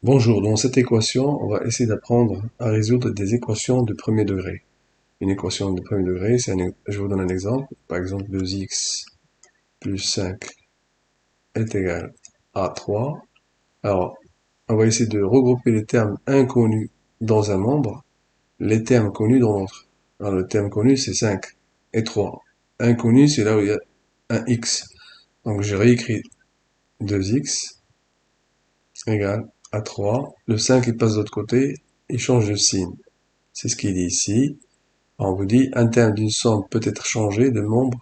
Bonjour, dans cette équation, on va essayer d'apprendre à résoudre des équations de premier degré. Une équation de premier degré, je vous donne un exemple. Par exemple, 2x plus 5 est égal à 3. Alors, on va essayer de regrouper les termes inconnus dans un nombre, les termes connus dans l'autre. Alors, le terme connu, c'est 5 et 3. Inconnu, c'est là où il y a un x. Donc, je réécris 2x égale à 3. Le 5, il passe de l'autre côté, il change de signe. C'est ce qu'il dit ici. On vous dit, un terme d'une somme peut être changé de nombre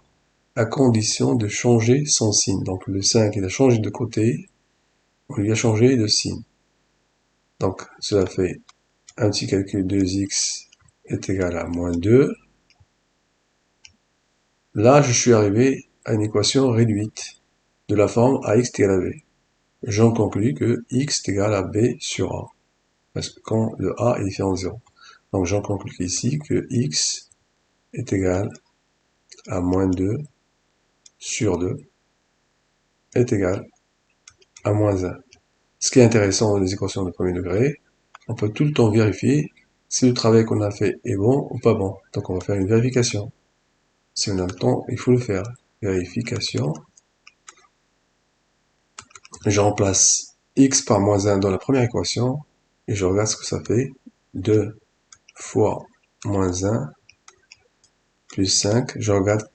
à condition de changer son signe. Donc le 5, il a changé de côté, on lui a changé de signe. Donc cela fait un petit calcul, 2x est égal à moins 2. Là, je suis arrivé à une équation réduite de la forme ax est égal à b. J'en conclus que x est égal à b sur a. Parce que quand le a est différent de 0. Donc j'en conclus ici que x est égal à moins 2 sur 2 est égal à moins 1. Ce qui est intéressant dans les équations de premier degré, on peut tout le temps vérifier si le travail qu'on a fait est bon ou pas bon. Donc on va faire une vérification. Si on a le temps, il faut le faire. Vérification. Je remplace x par moins 1 dans la première équation et je regarde ce que ça fait. 2 fois moins 1 plus 5. Je regarde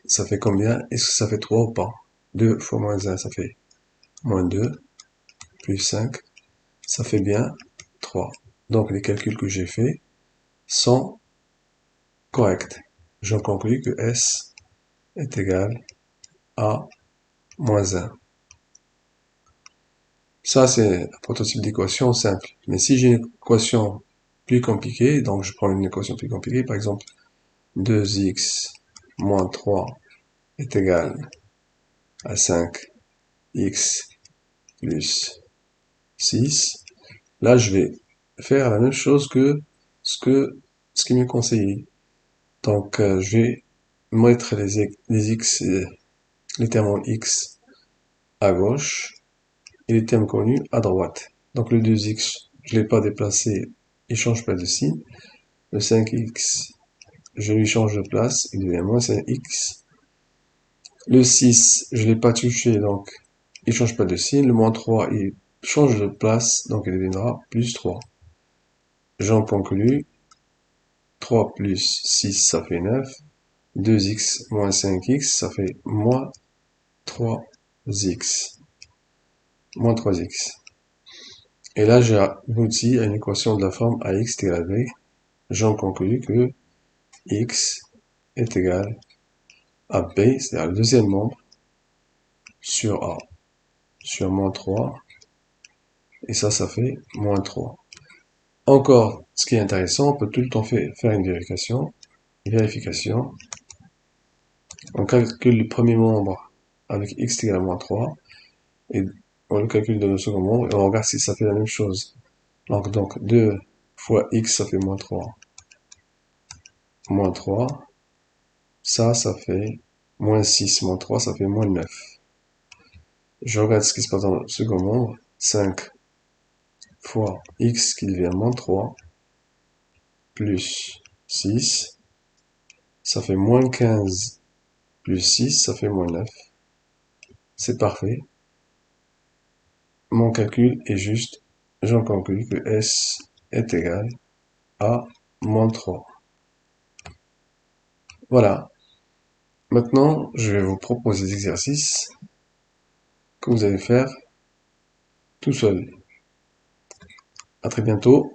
ça fait combien. Est-ce que ça fait 3 ou pas? 2 fois moins 1, ça fait moins 2 plus 5. Ça fait bien 3. Donc les calculs que j'ai faits sont corrects. J'en conclus que S est égal à moins 1. Ça, c'est un prototype d'équation simple. Mais si j'ai une équation plus compliquée, donc je prends une équation plus compliquée, par exemple 2x moins 3 est égal à 5x plus 6. Là, je vais faire la même chose que ce qui m'est conseillé. Donc, je vais mettre les x, les termes en x à gauche et les termes connus à droite. Donc, le 2x, je ne l'ai pas déplacé, il change pas de signe. Le 5x, je lui change de place, il devient moins 5x. Le 6, je ne l'ai pas touché, donc il change pas de signe. Le moins 3, il change de place, donc il deviendra plus 3. J'en conclus, 3 plus 6, ça fait 9. 2x moins 5x, ça fait moins 3x. Moins 3x. Et là, j'ai abouti à une équation de la forme ax est égal à b. J'en conclus que x est égal à b, c'est-à-dire le deuxième membre, sur a, sur moins 3. Et ça fait moins 3. Encore, ce qui est intéressant, on peut tout le temps faire une vérification. Vérification. On calcule le premier membre avec x égale à moins 3. Et on le calcule dans le second membre et on regarde si ça fait la même chose. Donc 2 fois x, ça fait moins 3. Moins 3. Ça fait moins 6. Moins 3, ça fait moins 9. Je regarde ce qui se passe dans le second membre. 5 fois x qui devient moins 3 plus 6. Ça fait moins 15 plus 6, ça fait moins 9. C'est parfait. Mon calcul est juste. J'en conclus que S est égal à moins 3. Voilà. Maintenant, je vais vous proposer des exercices que vous allez faire tout seul. À très bientôt.